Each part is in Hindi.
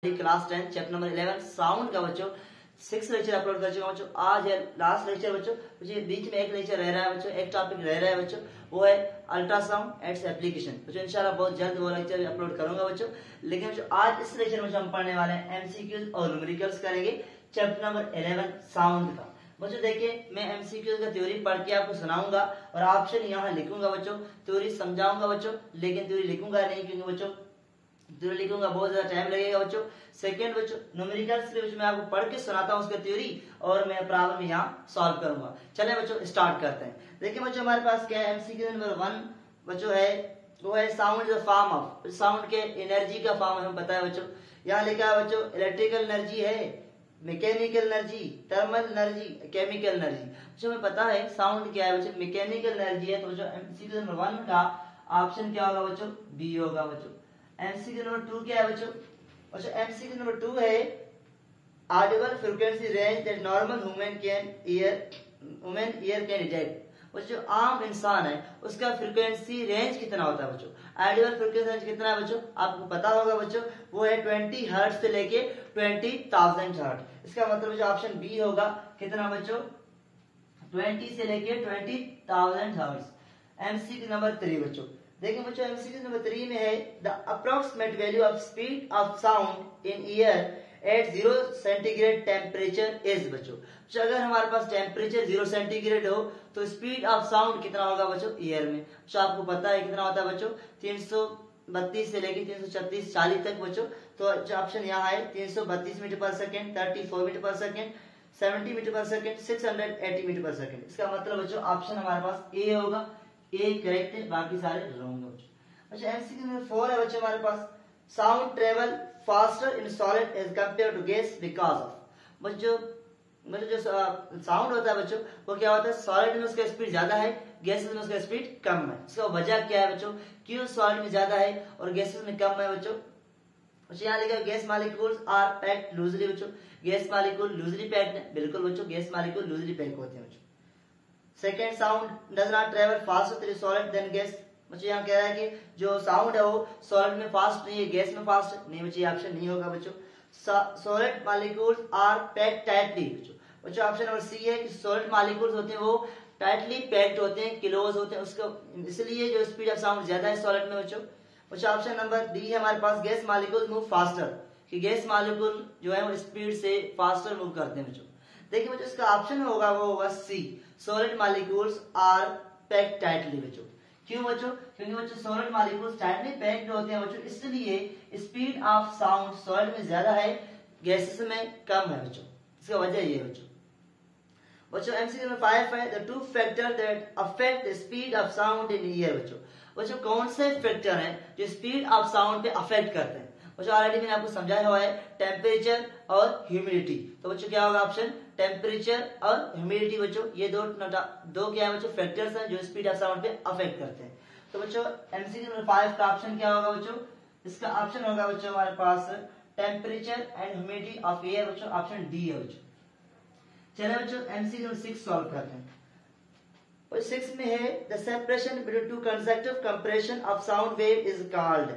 क्लास 10 चैप्टर नंबर 11 साउंड का बच्चों 6 लेक्चर अपलोड कर चुका हूं बच्चों। आज है लास्ट लेक्चर बच्चों। मुझे बीच में एक लेक्चर रह रहा है बच्चों, एक टॉपिक रह रहा है बच्चों, वो है अल्ट्रासाउंड एंड्स एप्लीकेशन बच्चों। इंशाल्लाह बहुत जल्द वो लेक्चर अपलोड करूंगा बच्चों। लेकिन बच्चों आज इस लेक्चर में हम पढ़ने वाले हैं एमसीक्यूज और न्यूमेरिकल्स करेंगे चैप्टर नंबर 11 साउंड का। बच्चों देखिए, मैं एमसीक्यूज का थ्योरी पढ़ के आपको सुनाऊंगा और ऑप्शन यहाँ लिखूंगा बच्चों, थ्योरी समझाऊंगा बच्चों, लेकिन थ्योरी लिखूंगा नहीं क्योंकि बच्चों थ्योरी लिखूंगा बहुत ज्यादा टाइम लगेगा बच्चों। सेकंड बच्चों न्यूमेरिकल्स के मैं आपको पढ़ के सुनाता हूँ उसका थ्योरी और मैं प्रॉब्लम यहाँ सॉल्व करूंगा। चले बच्चों स्टार्ट करते हैं। देखिए बच्चों हमारे पास क्या है, एमसीक्यू नंबर 1 बच्चों है वो है sound is form of, sound के एनर्जी का फॉर्म हमें पता है बच्चों। यहाँ लिखा है बच्चों इलेक्ट्रिकल एनर्जी है, mechanical energy, thermal energy, chemical energy. जो हमें पता है साउंड क्या है बच्चों, मैकेनिकल एनर्जी है, तो बच्चों एमसीक्यू नंबर 1 का ऑप्शन क्या होगा बच्चों, बी होगा बच्चों। एमसीक्यू नंबर 2 क्या है बच्चों, बच्चों एमसीक्यू नंबर 2 है Audible frequency range that normal human ear can detect. बच्चों आम इंसान है उसका फ्रीक्वेंसी रेंज कितना होता है बच्चों, ऑडिबल फ्रीक्वेंसी रेंज कितना है बच्चों, आपको पता होगा बच्चों, वो है 20 हर्ट्ज से लेके 20,000 हर्ट्ज। इसका मतलब जो ऑप्शन बी होगा कितना बच्चों, 20 से लेके 20,000 हर्ट्ज। एमसीक्यू नंबर 3 बच्चों देखिए बच्चों, एमसीक्यू नंबर 3 में है the approximate value of speed of sound in air at 0 centigrade temperature is बच्चों। तो अगर हमारे पास टेम्परेचर 0 सेंटीग्रेड हो तो स्पीड ऑफ साउंड कितना होगा बच्चों ईयर में। तो आपको पता है कितना होता है बच्चों, 332 से लेके 336 40 तक बच्चों। तो जो ऑप्शन यहाँ है 332 मीटर पर सेकेंड, 34 मीटर पर सेकेंड, 70 मीटर पर सेकेंड, 680 मीटर पर सेकेंड। इसका मतलब बच्चों ऑप्शन हमारे पास ए होगा, ए करेक्ट है, बाकी सारे रॉन्ग है बच्चों। अच्छा एमसीक्यू नंबर 4 है बच्चों हमारे पास sound travel faster in solid as compared to gas because of. बच्चों मतलब जो साउंड होता है बच्चों वो क्या होता है, सॉलिड में उसका स्पीड ज्यादा है, गैसेस में उसका स्पीड कम है। इसका वजह क्या है बच्चों, क्यों सॉलिड में ज्यादा है और गैसेस में कम है बच्चों। यहाँ लिखा gas molecules are packed loosely बच्चों, गैस मॉलिक्यूल लूजली पैक्ड है, बिल्कुल बच्चों गैस मॉलिक्यूल लूजली पैक होते हैं बच्चों। Second sound does not travel faster through solid than gas. बच्चों यहाँ कह रहा है कि जो साउंड है वो सॉलिड में फास्ट नहीं है, गैस में फास्ट है, नहीं बच्चों ऑप्शन नहीं होगा बच्चों। Solid molecules are packed tightly बच्चों। बच्चों ऑप्शन नंबर सी है कि सॉलिड मॉलिक्यूल्स होते हैं वो टाइटली पैक्ड होते हैं, क्लोज होते हैं, उसको इसलिए जो स्पीड ऑफ साउंड ज्यादा है सॉलिड में बच्चों। बच्चों ऑप्शन नंबर डी है हमारे पास गैस मॉलिक्यूल्स मूव फास्टर, कि गैस मॉलिक्यूल जो है वो स्पीड से फास्टर मूव करते हैं बच्चों। देखिए बच्चों इसका ऑप्शन होगा वो होगा C, solid molecules are packed tightly बच्चों। क्यों बच्चों, क्योंकि बच्चों सॉलिड मॉलिक्यूल्स टाइटली पैक्ड होते हैं बच्चों, इसलिए स्पीड ऑफ साउंड सॉलिड में ज्यादा है, गैसेस में कम है बच्चों। इसका वजह ये है बच्चों। बच्चों एमसीक्यू नंबर 5 है the two factor that affect the speed of sound in year बच्चों। बच्चों कौन से फैक्टर हैं जो स्पीड ऑफ साउंड पे अफेक्ट करते हैं। बच्चों ऑलरेडी मैंने आपको समझाया हुआ है टेम्परेचर और ह्यूमिडिटी। तो बच्चों क्या होगा ऑप्शन, टेम्परेचर और ह्यूमिडिटी बच्चों, ये दो क्या है बच्चों फैक्टर्स हैं जो स्पीड ऑफ साउंड पे अफेक्ट करते हैं। तो बच्चों एमसीक्यू नंबर 5 का ऑप्शन क्या होगा बच्चों, इसका ऑप्शन होगा बच्चों हमारे पास temperature and humidity of air बच्चों, ऑप्शन डी है बच्चों। चलिए बच्चों एमसीक्यू नंबर 6 सॉल्व करते हैं। और 6 में है the separation between two consecutive compression of sound wave is called.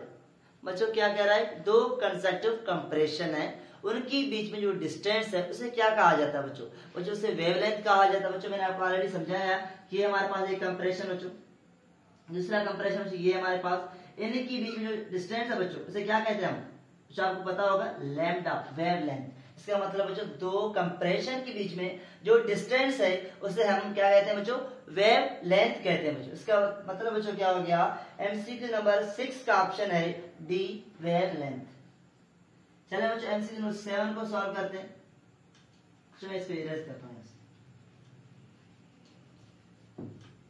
बच्चों क्या कह रहा है, दो कंसेक्टिव कंप्रेशन है उनकी बीच में जो डिस्टेंस है उसे क्या कहा जाता है बच्चों, बच्चों उसे वेवलेंथ कहा जाता है बच्चों। मैंने आपको ऑलरेडी समझाया कि हमारे पास एक कंप्रेशन बच्चों, दूसरा कंप्रेशन बच्चों ये हमारे पास, इनकी बीच में जो डिस्टेंस है बच्चों उसे क्या कहते हैं हम, बच्चों आपको पता होगा लैम्डा, वेवलेंथ। इसका मतलब बच्चों दो कंप्रेशन के बीच में जो डिस्टेंस है उसे हम क्या कहते हैं बच्चों, वेव लेंथ कहते हैं बच्चों। इसका मतलब बच्चों क्या हो गया, एमसीक्यू नंबर 6 का ऑप्शन है डी, वेव लेंथ। चलिए बच्चों एमसीक्यू नंबर 7 को सॉल्व करते हैं। मैं इसको इरेज करता हूं।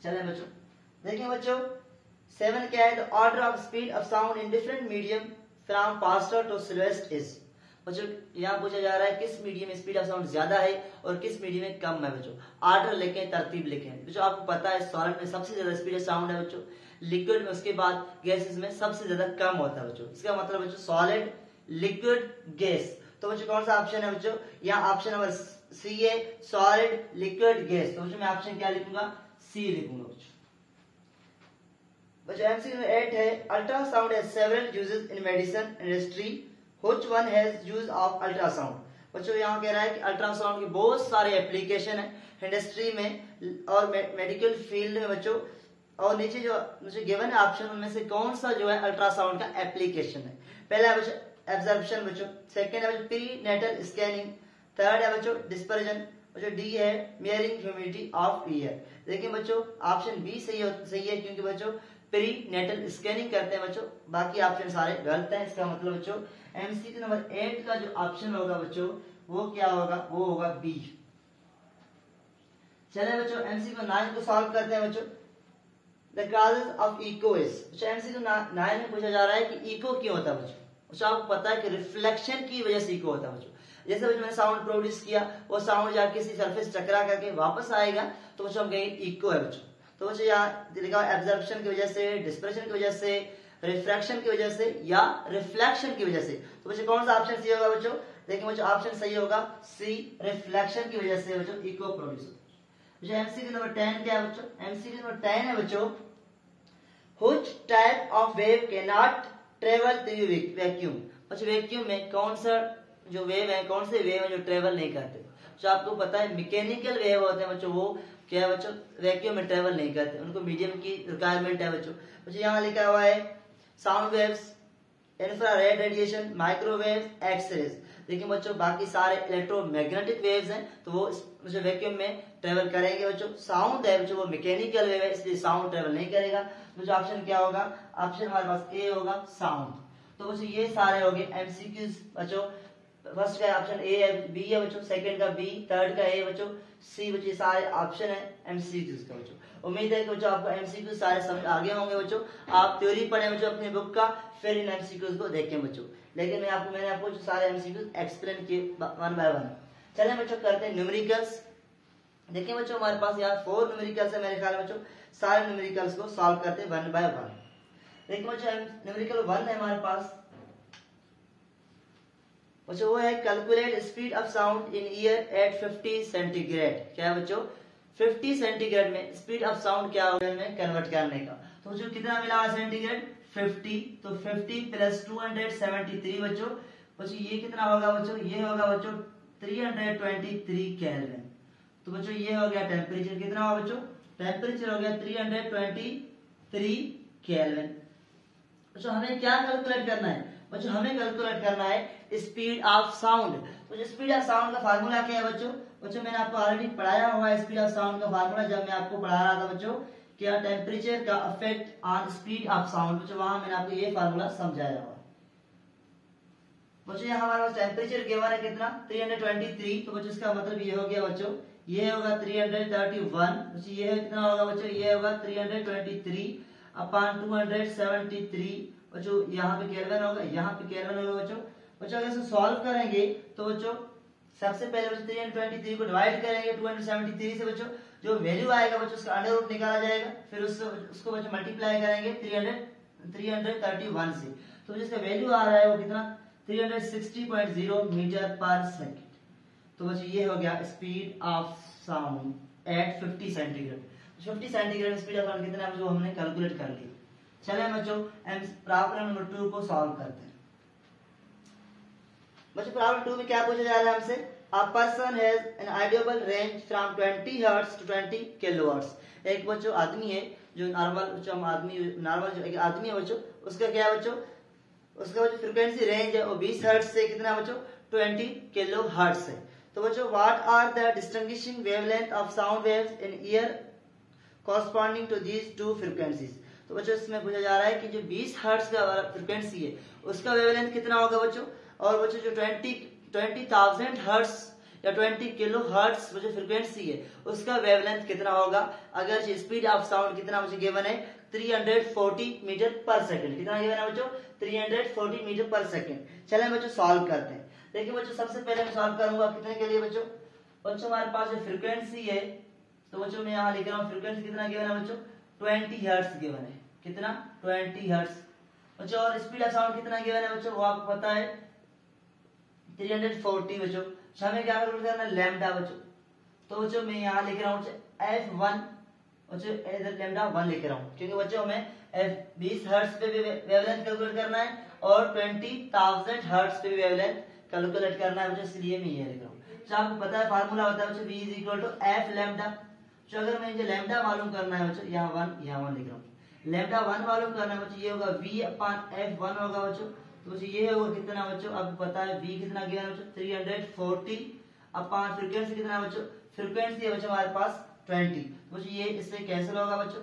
चलिए बच्चों देखिए बच्चों 7 क्या है, the order of speed of sound in different medium from faster to slowest is. बच्चों यहाँ पूछा जा रहा है किस मीडियम में स्पीड ऑफ साउंड ज्यादा है और किस मीडियम में कम है बच्चों। ऑर्डर लेके तरतीब लिखें बच्चों। आपको पता है सॉलिड में सबसे ज्यादा स्पीड ऑफ साउंड है बच्चों, लिक्विड में उसके बाद गैसेस में सबसे ज्यादा कम होता है बच्चों। इसका मतलब बच्चों सॉलिड, लिक्विड, गैस। तो बच्चों कौन सा ऑप्शन है बच्चों, यहाँ ऑप्शन नंबर सी है, सॉलिड, लिक्विड, गैस। तो बच्चों मैं ऑप्शन क्या लिखूंगा, सी लिखूंगा बच्चों। बच्चों एमसीक्यू 8 है ultrasound has several uses in medicine industry which one has use of ultrasound. बच्चों यहाँ कह रहा है कि अल्ट्रासाउंड के बहुत सारे एप्लीकेशन है इंडस्ट्री में और मेडिकल फील्ड में बच्चों, और नीचे जो मुझे गिवन है ऑप्शन उनमें से कौन सा जो है अल्ट्रासाउंड का एप्लीकेशन है। पहला है बच्चों एब्जॉर्प्शन बच्चों, सेकंड है बच्चों प्री नेटल स्कैनिंग, थर्ड है बच्चों डिस्पर्जन, बच्चों डी है मेयरिंग ह्यूमिडिटी ऑफ ईयर। देखिए बच्चों ऑप्शन बी सही है क्योंकि बच्चों प्री नेटल स्कैनिंग करते हैं बच्चों, बाकी ऑप्शन सारे गलत हैं। इसका मतलब बच्चों एमसीक्यू नंबर 8 का जो ऑप्शन होगा बच्चों वो क्या होगा, वो होगा बी। चले बच्चों एमसीक्यू 9 को सॉल्व करते हैं बच्चों। The causes of echo is, MCQ 9 में पूछा जा रहा है कि इको क्यों होता है बच्चों। आपको पता है कि रिफ्लेक्शन की वजह से इको होता है बच्चों। जैसे बच्चों मैंने साउंड प्रोड्यूस किया, वो साउंड जाके किसी सरफेस टकरा करके वापस आएगा तो बच्चों हम कहेंगे इको है बच्चों। तो बच्चों यहाँ लिखा एब्जॉर्प्शन की वजह से, डिस्पर्शन की वजह से, रिफ्रैक्शन की वजह से या रिफ्लेक्शन की वजह से। तो बच्चों कौन सा ऑप्शन सही होगा बच्चों, देखिए बच्चों ऑप्शन सही होगा सी, रिफ्लेक्शन की वजह से बच्चों इको प्रोड्यूस होता है। एमसीक्यू नंबर 10 क्या है बच्चों, एमसीक्यू नंबर 10 है बच्चों which type of wave can not travel through vacuum. बच्चों वैक्यूम में कौन सा जो वेव है, कौन से वेव है जो ट्रेवल नहीं करते। जो आपको पता है मैकेनिकल वेव होते हैं बच्चों, वो क्या है बच्चों वैक्यूम में ट्रेवल नहीं करते, उनको मीडियम की रिक्वायरमेंट है बच्चों। यहाँ लिखा हुआ है sound waves, infrared radiation, microwave, x rays. देखिए बच्चों बाकी सारे इलेक्ट्रोमैग्नेटिक वेव्स हैं तो वो मुझे वैक्यूम में ट्रेवल करेंगे बच्चों। साउंड है बच्चों वो मैकेनिकल वेव है इसलिए साउंड ट्रेवल नहीं करेगा। तो जो ऑप्शन क्या होगा, ऑप्शन हमारे पास ए होगा साउंड। तो बच्चों ये सारे हो गए एमसीक्यूज बच्चों। फर्स्ट का ऑप्शन ए है, बी है बच्चों, सेकंड का बी, थर्ड का ए बच्चों, सी बच्चों सारे ऑप्शन है एमसीक्यूज का बच्चों। उम्मीद है कि बच्चों आपको एमसीक्यू सारे समझ आगे होंगे बच्चों। आप थ्योरी पढ़े बच्चों अपनी बुक का, फिर इन एमसीक्यूज को देखें बच्चों। लेकिन मैंने आपको जो सारे एमसीक्यूज एक्सप्लेन किए वन बाय वन। चलें बच्चों करते हैं न्यूमेरिकल्स। देखिए बच्चों हमारे पास यहाँ 4 न्यूमेरिकल्स है मेरे ख्याल में बच्चों, सारे न्यूमेरिकल्स को सॉल्व करते हैं वन बाय वन। देखिए बच्चों न्यूमेरिकल 1 है हमारे पास बच्चों, वो है calculate speed of sound in air at 50 centigrade. क्या है बच्चों 50 सेंटीग्रेड में स्पीड ऑफ साउंड क्या होगा में कन्वर्ट करने का। तो बच्चों कितना मिला सेंटीग्रेड 50, तो 50 प्लस 273 बच्चों ये कितना होगा बच्चों, ये होगा बच्चों 323 केल्विन। तो बच्चों ये हो गया टेम्परेचर, कितना होगा बच्चों, टेम्परेचर हो गया 323 केल्विन। बच्चों हमें क्या कैलकुलेट करना है बच्चों, हमें कैलकुलेट करना है स्पीड ऑफ साउंड। तो जो स्पीड ऑफ साउंड का फार्मूला क्या है बच्चों मैंने आपको ऑलरेडी पढ़ाया हुआ है स्पीड ऑफ साउंड का फार्मूला, जब मैं आपको पढ़ा रहा था बच्चों क्या टेम्परेचर का effect on speed of sound. बच्चों वहां मैंने आपको ये फार्मूला समझाया हुआ बच्चों। यहाँ हमारे पास टेम्परेचर गिवन है कितना 323, तो बच्चों इसका मतलब ये हो गया बच्चों, ये होगा 331 बच्चों, ये कितना होगा बच्चों, ये होगा 323 अपॉन 273 बच्चों। यहाँ पे केल्विन होगा, यहाँ पे केल्विन होगा बच्चों। अगर इसे सॉल्व करेंगे तो बच्चों सबसे पहले बच्चों 323 को डिवाइड करेंगे 273 से बच्चों, जो वैल्यू आएगा बच्चों उसका अंडर रूट निकाला जाएगा, फिर उसको बच्चों मल्टीप्लाई करेंगे 331 से। तो जिसका वैल्यू आ रहा है वो कितना 360.0 मीटर पर सेकेंड। तो बच्चों ये हो गया speed of sound eight 50 centigrade. 50 centigrade speed of sound कितना है जो हमने कैलकुलेट कर लिया। चले बच्चों प्रॉब्लम नंबर 2 को सॉल्व करते हैं। बच्चों प्रॉब्लम 2 में क्या पूछा जा रहा है हमसे, a person has an audible range from 20 hertz to 20 kilohertz. एक बच्चों आदमी है जो नॉर्मल जो एक आदमी है बच्चों, उसका क्या है बच्चों, उसका जो फ्रीक्वेंसी रेंज है वो 20 हर्ट्ज से कितना बच्चों 20 किलो हर्ट्ज है। तो बच्चों what are the distinguishing wavelength of sound waves in air corresponding to these two frequencies. तो बच्चों इसमें पूछा जा रहा है कि जो 20 हर्ट्ज का फ्रीक्वेंसी है उसका वेवलेंथ कितना होगा बच्चों, और बच्चों जो 20,000 हर्ट्ज या 20 किलो हर्ट्ज जो फ्रीक्वेंसी है उसका वेवलेंथ कितना होगा। अगर स्पीड ऑफ साउंड कितना मुझे गिवन है 340 मीटर पर सेकंड, कितना गिवन है बच्चों 340 मीटर पर सेकंड। चले बच्चों सॉल्व करते हैं। देखिए बच्चों सबसे पहले मैं सॉल्व करूंगा कितने के लिए बच्चों हमारे पास जो फ्रीक्वेंसी है, तो बच्चों मैं यहाँ लिख रहा हूँ फ्रीक्वेंसी कितना गिवन है बच्चों 20 हर्ट्ज गिवन है, कितना 20 हर्ट्ज बच्चों। और स्पीड ऑफ साउंड कितना गिवन है बच्चों वो आपको पता है 340 बच्चों। हमें क्या करना है लैम्डा बच्चों, तो बच्चों मैं यहाँ लिख रहा हूँ f1 बच्चों लैम्डा 1 लिख रहा हूँ, क्योंकि बच्चों हमें 20 हर्ट्ज पे वेवलेंथ कैलकुलेट करना है और 20,000 हर्ट्ज पे भी वेवलेंथ कैलकुलेट करना है बच्चों, इसलिए मैं ये लिख रहा हूँ। तो आपको पता है फार्मूला होता है बच्चों v is equal to F lambda. तो अगर मुझे लैम्डा मालूम करना है बच्चों, यहाँ 1 लिख रहा हूँ, लैम्डा 1 मालूम करना है बच्चों, ये होगा v अपॉन एफ 1 होगा बच्चों। तो ये होगा कितना बच्चों, आपको पता है v कितना गिवन है बच्चों 340 अपॉन फ्रीक्वेंसी कितना है बच्चों, फ्रीक्वेंसी है बच्चों हमारे पास 20। तो ये इससे कैंसिल होगा बच्चों।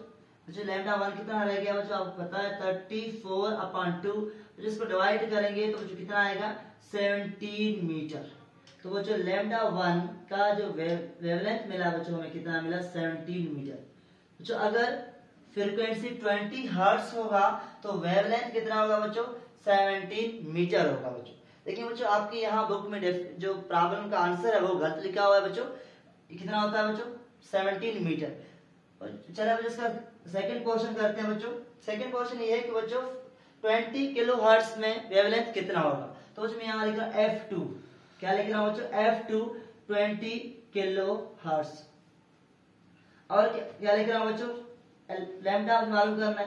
बच्चों लैम्डा 1 कितना रह गया बच्चों, आपको पता है 34 अपॉन 2। तो इसको डिवाइड करेंगे तो बच्चों कितना आएगा 17 मीटर। तो बच्चों लैम्डा 1 का जो वेवलेंथ मिला बच्चों हमें कितना मिला 17 मीटर। बच्चों अगर फ्रीक्वेंसी 20 हर्ट्ज होगा तो वेवलेंथ कितना होगा बच्चों 17 मीटर होगा बच्चों। देखिए बच्चों आपकी यहाँ बुक में जो प्रॉब्लम का आंसर है वो गलत लिखा हुआ है बच्चों, कितना होता है बच्चों 17 मीटर। चलिए बच्चों इसका सेकंड क्वेश्चन करते हैं बच्चों। सेकंड क्वेश्चन ये है कि बच्चों 20 किलो हर्ट्ज में वेवलेंथ कितना होगा। तो बच्चों मैं यहाँ लिख रहा हूँ F2, क्या लिख रहा हूँ बच्चों F2 20 किलो हर्ट्ज। और क्या लिख रहा हूँ बच्चों लैम्डा मालूम करना है,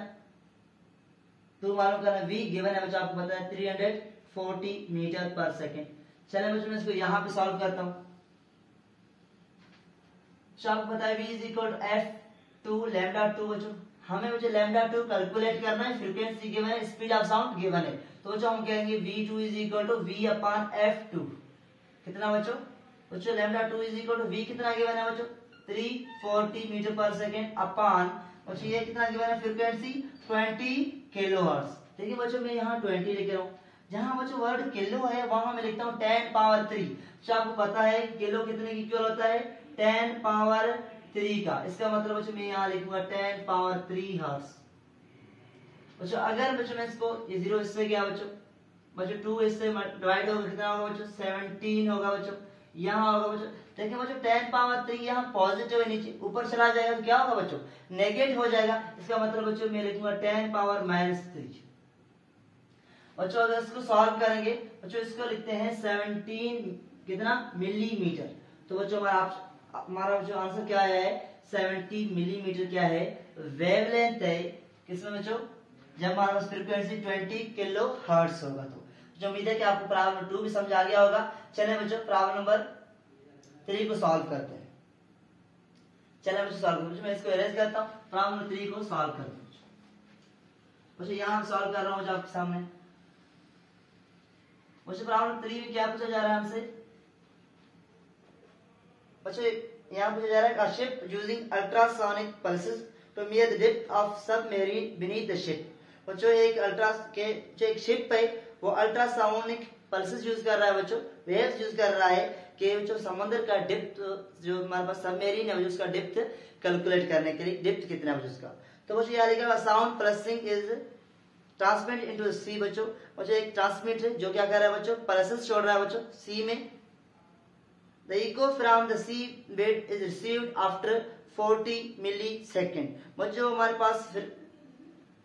तो मालूम करना है, v गिवन है बच्चों आपको पता है 340 मीटर पर सेकेंड। चलिए बच्चों मैं इसको यहाँ पे सॉल्व करता हूँ। आपको पता है v is equal to F2 lambda 2 बच्चों, हमें बच्चों लैम्डा 2 कैलकुलेट करना है, फ्रीक्वेंसी गिवन है, स्पीड ऑफ साउंड गिवन है। तो बच्चों हम कहेंगे v2 is equal to v upon F2 कितना बच्चों, बच्चों lambda 2 is equal to v कितना गिवन है बच्चों 340 मीटर पर सेकेंड अपॉन बच्चों ये कितना गिवन है फ्रीक्वेंसी 20 किलो हर्ट्ज। देखिए बच्चों मैं यहाँ 20 लिख रहा हूँ, जहां बच्चों वर्ड किलो है वहां मैं लिखता हूँ 10 पावर 3। तो आपको पता है किलो कितने की इक्वल होता है 10 पावर 3 का, इसका मतलब बच्चों मैं यहाँ लिखूंगा 10 पावर 3 हर्ट्ज। बच्चों अगर बच्चों मैं इसको ये 0 इससे गया बच्चों 2 इससे डिवाइड होगा कितना होगा बच्चों 17 होगा बच्चों, यहाँ होगा बच्चों। देखिए बच्चों 10 पावर 3 यहाँ पॉजिटिव है, नीचे ऊपर चला जाएगा तो क्या होगा बच्चों नेगेटिव हो जाएगा, इसका मतलब बच्चों मैं लिखूंगा 10 पावर -3। बच्चों अगर इसको सॉल्व करेंगे बच्चों इसको लिखते हैं 17 कितना मिलीमीटर। तो बच्चों हमारा जो आंसर क्या है 17 मिलीमीटर क्या है वेवलेंथ है, किसमें बच्चों जब हमारे पास फ्रीक्वेंसी 20 किलो हर्ट्ज होगा। तो जो उम्मीद है कि आपको प्रॉब्लम 2 भी समझ आ गया होगा। चलिए बच्चों प्रॉब्लम नंबर 3 को सॉल्व करते हैं। चलिए बच्चों सॉल्व करते हैं, मैं इसको इरेज करता हूँ, प्रॉब्लम नंबर 3 को सॉल्व करते हैं। बच्चों यहाँ सॉल्व कर रहा हूँ आपके सामने। बच्चों प्रॉब्लम 3 में क्या पूछा जा रहा है हमसे, बच्चों यहाँ पूछा जा रहा है a ship using ultrasonic pulses to measure the depth of submarine beneath the ship। बच्चों एक शिप है वो अल्ट्रासोनिक पल्सेस यूज कर रहा है बच्चों, वेव्स यूज कर रहा है कि बच्चों समुद्र का डेप्थ जो हमारे पास सबमेरीन है उसका डेप्थ कैलकुलेट करने के लिए डेप्थ कितना है उसका। तो बच्चों यहाँ लिखा sound pulsing is transmit into the sea. बच्चों एक ट्रांसमिट है जो क्या कर रहा है बच्चों पल्सेस छोड़ रहा है बच्चों सी में। The echo from the sea bed is received after 40 millisecond। बच्चों हमारे पास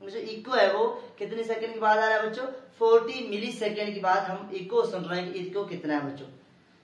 मुझे इको है वो कितने सेकंड के बाद आ रहा है बच्चों 40 मिलीसेकंड के बाद हम इको सुन रहे हैं कि इको कितना है बच्चों।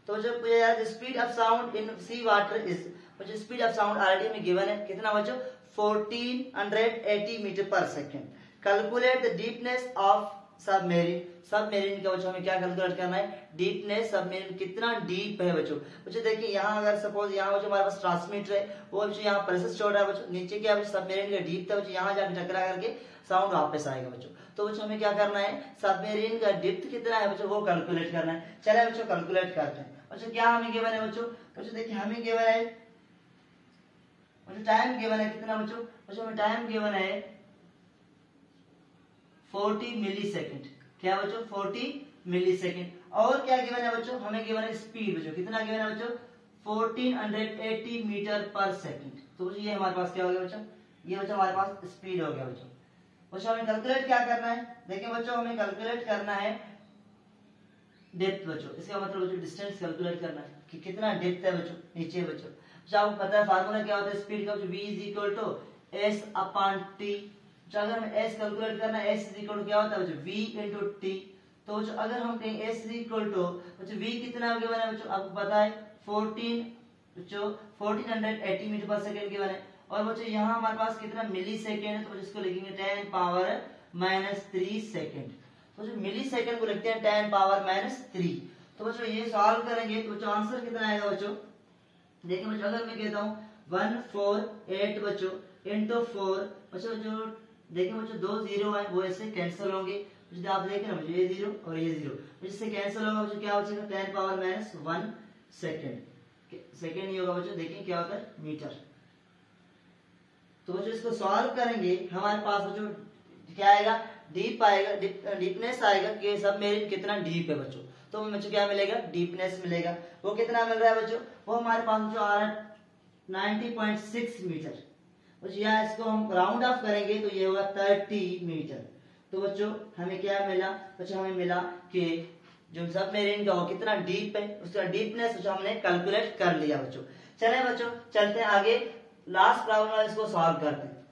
तो जब पूछा जाए the speed of sound in sea water is, बच्चों स्पीड ऑफ साउंड ऑलरेडी में गिवन है कितना बच्चों 1480 मीटर पर second. Calculate the deepness of submarine, submarine का बच्चों हमें क्या कैलकुलेट करना है डीपनेस, सबमेरीन कितना डीप है बच्चों। बच्चों देखिए यहाँ अगर सपोज यहाँ बच्चों हमारे पास ट्रांसमीटर है वो बच्चों यहाँ प्रेशर छोड़ रहा है बच्चों, नीचे क्या बच्चों सबमेरीन का डीप था बच्चों, यहाँ जाकर टकरा करके साउंड वापस आएगा बच्चों। तो बच्चों हमें क्या करना है सबमेरीन का डेप्थ कितना है बच्चों वो कैलकुलेट करना है। चलिए बच्चों कैलकुलेट करते हैं। बच्चों क्या हमें गिवन है बच्चों, बच्चों देखिए हमें गिवन है बच्चों टाइम गिवन है कितना बच्चों, बच्चों हमें टाइम गिवन है 40 मिलीसेकंड, क्या बच्चों 40 मिलीसेकंड। और क्या गिवन है बच्चों हमें गिवन है स्पीड बच्चों कितना गिवन है बच्चों 1480 मीटर पर सेकंड। तो बच्चों ये हमारे पास क्या हो गया बच्चों, ये बच्चों हमारे पास स्पीड हो गया बच्चों। बच्चों हमें कैलकुलेट क्या करना है, देखिए बच्चों हमें कैलकुलेट करना है डेप्थ बच्चों, इसका मतलब बच्चों डिस्टेंस कैलकुलेट करना है कि कितना डेप्थ है बच्चों नीचे बच्चों। आपको पता है फार्मूला क्या होता है स्पीड का, v is equal to s upon t। अगर हमें s कैलकुलेट करना है s इज इक्वल टू क्या होता है बच्चों v इनटू t। तो बच्चों अगर हम कहें s इज इक्वल टू बच्चों v कितना गिवन है बच्चों आपको पता है 1480 मीटर पर सेकंड गिवन है। और बच्चों यहाँ हमारे पास कितना मिली सेकेंड है, तो इसको लिखेंगे 10 पावर -3 सेकेंड। तो जो मिली सेकंड को लिखते हैं 10 पावर -3। तो बच्चों ये सॉल्व करेंगे तो आंसर कितना आएगा बच्चों, देखिए बच्चों अगर मैं कहता हूँ 148 बच्चों इंटू 4 बच्चों, जो देखिए बच्चों 2 0 है वो ऐसे कैंसिल होंगे। जो आप देख रहे हैं बच्चों ये 0 और ये 0 इससे कैंसिल होगा बच्चों, क्या बचेगा 10 पावर -1 सेकंड। सेकंड नहीं होगा बच्चों, देखिए क्या होता है मीटर। तो बच्चों इसको सॉल्व करेंगे हमारे पास बच्चों क्या आएगा, डीप आएगा, डीपनेस आएगा कि सबमरीन कितना डीप है बच्चों। तो बच्चों क्या मिलेगा, डीपनेस मिलेगा। वो कितना मिल रहा है बच्चों, वो हमारे पास जो आ रहा है 90.6 मीटर। बच्चों यहाँ इसको हम राउंड ऑफ करेंगे तो ये होगा 30 मीटर। तो बच्चों हमें क्या मिला बच्चों, हमें मिला कि जो सबमरीन का वो कितना डीप है, उसका डीपनेस बच्चों हमने कैलकुलेट कर लिया बच्चों। चले बच्चों चलते हैं आगे, लास्ट प्रॉब्लम इसको सॉल्व करते हैं।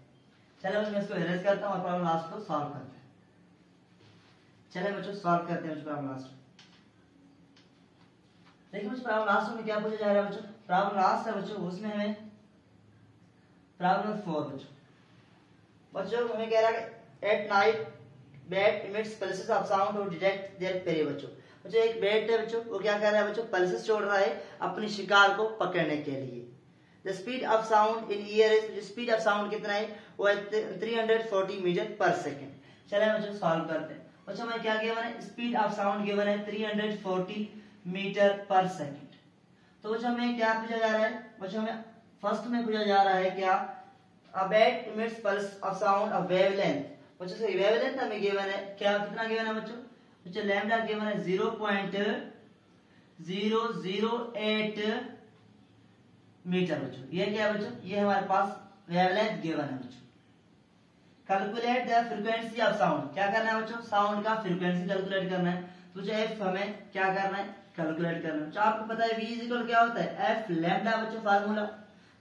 चलो मैं इसको इरेज करता हूँ और प्रॉब्लम लास्ट को सॉल्व करते हैं। चले बच्चों सॉल्व करते हैं प्रॉब्लम लास्ट। देखिए बच्चों प्रॉब्लम लास्ट में क्या पूछा जा रहा है बच्चों, प्रॉब्लम लास्ट है बच्चों, उसमें हमें प्रॉब्लम 4 बच्चों हमें कह रहा है at night bat emits pulses of sound to detect their prey. बच्चों एक बैट है बच्चों, वो क्या कर रहा है बच्चों, पल्सेस छोड़ रहा है अपनी शिकार को पकड़ने के लिए। The speed of sound in year is, speed of sound कितना है वो है 340 मीटर पर सेकेंड। चलिए बच्चों सॉल्व करते हैं। बच्चों हमें क्या गिवन है, स्पीड ऑफ साउंड गिवन है 340 मीटर पर सेकेंड। तो बच्चों हमें क्या पूछा जा रहा है, बच्चों हमें फर्स्ट में पूछा जा रहा है क्या, a bat emits pulse of sound of wavelength. बच्चों से वेवलेंथ हमें गिवन है, क्या कितना गिवन है बच्चों, बच्चों लैम्डा गिवन है 0.008 मीटर बच्चों। ये क्या है बच्चों, ये हमारे पास वेवलेंथ गिवन है बच्चों। Calculate the frequency of sound, क्या करना है बच्चों, साउंड का फ्रीक्वेंसी कैलकुलेट करना है। तो जो एफ हमें क्या करना है, कैलकुलेट करना है। तो आपको पता है v इक्वल क्या होता है, एफ लैम्डा बच्चों फार्मूला।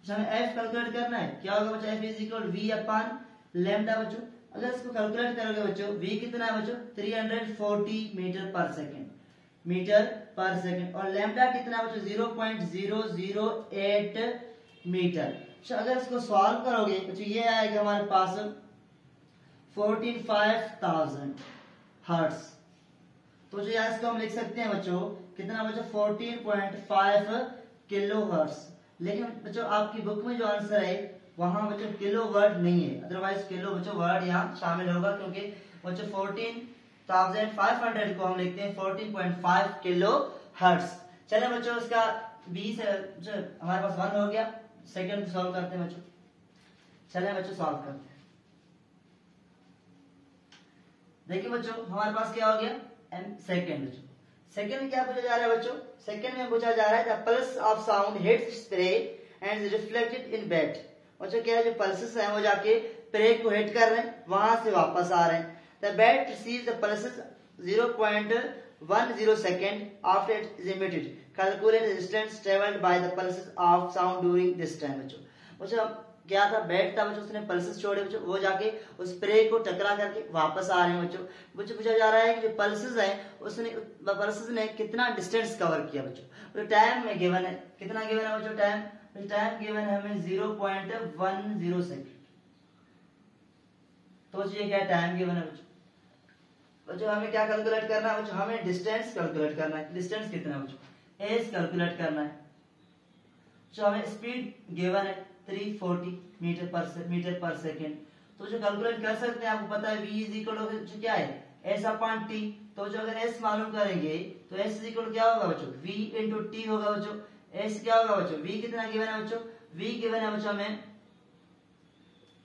हमें एफ कैलकुलेट करना है, क्या होगा बच्चों, F is equal v upon lambda बच्चों। अगर इसको कैलकुलेट करोगे बच्चों, v कितना है बच्चों 340 मीटर पर सेकेंड, मीटर पर सेकेंड, और लैम्डा कितना है बच्चों 0.008 मीटर। तो अगर इसको सॉल्व करोगे बच्चों ये आएगा हमारे पास 45,000 हर्ट्ज। तो जो यहाँ इसको हम लिख सकते हैं बच्चों कितना बच्चों 14.5 किलो हर्ट्ज। लेकिन बच्चों आपकी बुक में जो आंसर है वहां बच्चों किलो वर्ड नहीं है, अदरवाइज किलो बच्चों वर्ड यहाँ शामिल होगा, क्योंकि बच्चों 14,500 को हम लिखते हैं 14.5 किलो हर्ट्ज। चले बच्चों इसका 20 हमारे पास 1 हो गया। सेकंड सॉल्व करते हैं बच्चों, चले बच्चों सॉल्व करते हैं। देखिए बच्चों हमारे पास क्या हो गया सेकंड। बच्चों सेकंड में क्या पूछा जा रहा है बच्चों, सेकंड में पूछा जा रहा है the pulse of sound hits prey and reflected in bat. बच्चों क्या है, जो पल्सेस हैं वो जाके प्रे को हिट कर रहे हैं, वहां से वापस आ रहे हैं। The bat receives the pulses 0.10 second after it is emitted, calculate the distance travelled by the pulses of sound during this time. बच्चों क्या था, बैट था बच्चों, उसने पल्सेस छोड़े बच्चों, वो जाके उस प्रे को टकरा करके वापस आ रहे हैं बच्चों। बच्चों पूछा जा रहा है कि जो पल्सेस हैं उसने पल्सेस ने कितना डिस्टेंस कवर किया बच्चों। तो टाइम में गिवन है, कितना गिवन है बच्चों, टाइम गिवन है हमें 0.10 सेकंड। तो ये क्या टाइम गिवन है बच्चों। बच्चों हमें क्या कैलकुलेट करना है बच्चों, हमें डिस्टेंस कैलकुलेट करना है। डिस्टेंस कितना है बच्चों, एज कैलकुलेट करना है। तो हमें स्पीड गिवन है 340 मीटर पर सेकेंड। तो जो कैलकुलेट कर सकते हैं, आपको पता है v इज इक्वल क्या है s अपॉन t। तो जो अगर s मालूम करेंगे तो s इज इक्वल क्या होगा बच्चों, v इंटू टी होगा बच्चों। s क्या होगा बच्चों, v कितना गिवन है बच्चों, v गिवन है बच्चों हमें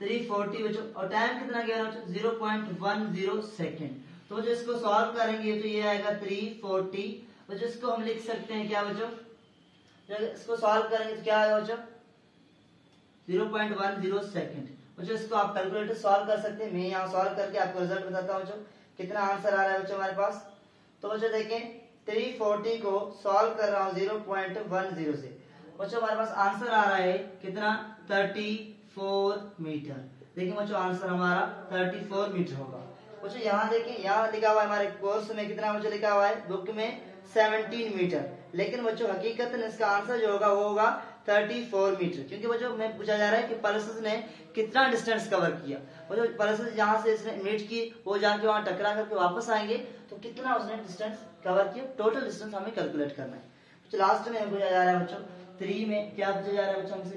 340 बच्चों, और टाइम कितना गिवन है बच्चों 0.10 सेकेंड। तो जो इसको सॉल्व करेंगे तो ये आएगा 340 बच्चों। इसको हम लिख सकते हैं क्या बच्चों, जब इसको सॉल्व करेंगे तो क्या आएगा बच्चों 0.10 सेकंड। बच्चों इसको आप कैलकुलेटर सॉल्व कर सकते हैं, मैं यहाँ सॉल्व करके आपको रिजल्ट बताता हूँ बच्चों कितना आंसर आ रहा है बच्चों हमारे पास। तो बच्चों देखें 340 को सॉल्व कर रहा हूँ 0.10 से, बच्चों हमारे पास आंसर आ रहा है कितना 34 मीटर। देखिए बच्चों आंसर हमारा 34 मीटर होगा। बच्चों यहाँ देखिए, यहाँ लिखा हुआ है हमारे कोर्स में कितना बच्चों लिखा हुआ है बुक में 17 मीटर, लेकिन बच्चों हकीकत में इसका आंसर जो होगा वो होगा 34 मीटर, क्योंकि वो जो मैं पूछा जा रहा है कि पल्सेस ने कितना डिस्टेंस कवर किया। वो जो पल्सेस जहां से इसने इमिट की वो जाके वहां टकरा करके वापस आएंगे तो कितना उसने डिस्टेंस कवर किया, टोटल डिस्टेंस हमें कैलकुलेट करना है। तो लास्ट में पूछा जा रहा है बच्चों 3 में क्या पूछा जा रहा है बच्चों हमसे,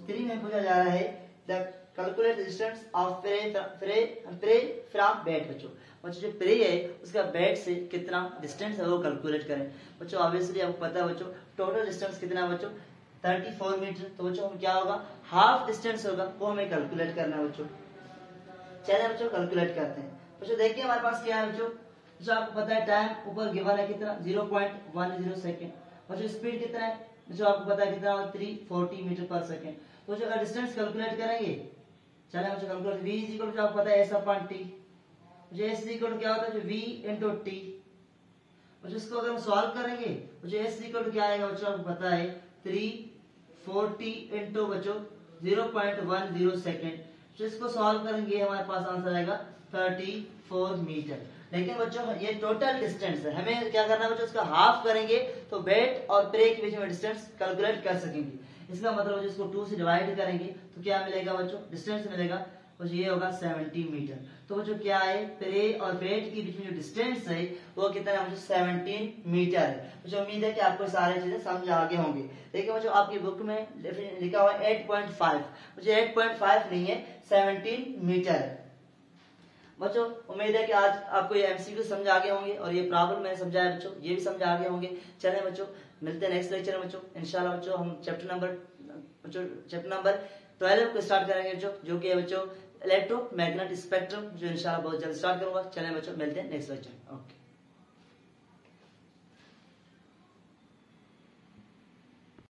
3 में पूछा जा रहा है the calculate distance of prey from bed. बच्चों जो प्रे है उसका बेड से कितना डिस्टेंस है वो कैलकुलेट करें। बच्चों ऑब्वियसली आपको पता है बच्चों टोटल डिस्टेंस कितना है बच्चों 34 मीटर। तो बच्चों हम क्या होगा हाफ डिस्टेंस होगा वो हमें कैलकुलेट करना है बच्चों। चलिए बच्चों कैलकुलेट करते हैं। बच्चों देखिए हमारे पास क्या है बच्चों, जो आपको पता है टाइम ऊपर गिवन है कितना 0.10 सेकेंड। बच्चों स्पीड कितना है जो आपको पता है कितना 340 मीटर पर सेकेंड। तो जो अगर डिस्टेंस कैलकुलेट करेंगे, चले बच्चों calculate v is equal to आपको पता है s अपॉन t, जो s इज इक्वल टू क्या होता है जो v इनटू t। बच्चों इसको अगर हम सॉल्व करेंगे तो जो s इक्वल टू क्या आएगा बच्चों आपको पता है 340 इनटू बच्चों 0.10 सेकेंड। जो इसको सॉल्व करेंगे हमारे पास आंसर आएगा 34 मीटर। लेकिन बच्चों ये टोटल डिस्टेंस है, हमें क्या करना है बच्चों इसका हाफ करेंगे तो बेड और प्रे के बीच में डिस्टेंस कैलकुलेट कर सकेंगे। इसका मतलब इसको 2 से डिवाइड करेंगे तो क्या मिलेगा बच्चों डिस्टेंस मिलेगा बच्चों ये होगा 70 मीटर। तो बच्चों क्या है प्रे और बेड के बीच में जो डिस्टेंस है वो कितना है बच्चों 17 मीटर है। बच्चों उम्मीद है कि आपको सारी चीजें समझ आ गए होंगे। देखिए बच्चों आपकी बुक में लिखा हुआ है 8.5, बच्चों 8.5 नहीं है 17 मीटर है। बच्चों उम्मीद है कि आज आपको ये एमसीक्यू समझ आ गए होंगे और ये प्रॉब्लम मैंने समझाया बच्चों ये भी समझ आ गए होंगे। चलें बच्चों मिलते हैं नेक्स्ट लेक्चर में बच्चों इंशाल्लाह। बच्चों हम चैप्टर नंबर 12 को स्टार्ट करेंगे जो कि है बच्चों इलेक्ट्रोमैग्नेटिक स्पेक्ट्रम, जो इंशाल्लाह बहुत जल्द स्टार्ट करूंगा। चलें बच्चों मिलते हैं नेक्स्ट लेक्चर। ओके।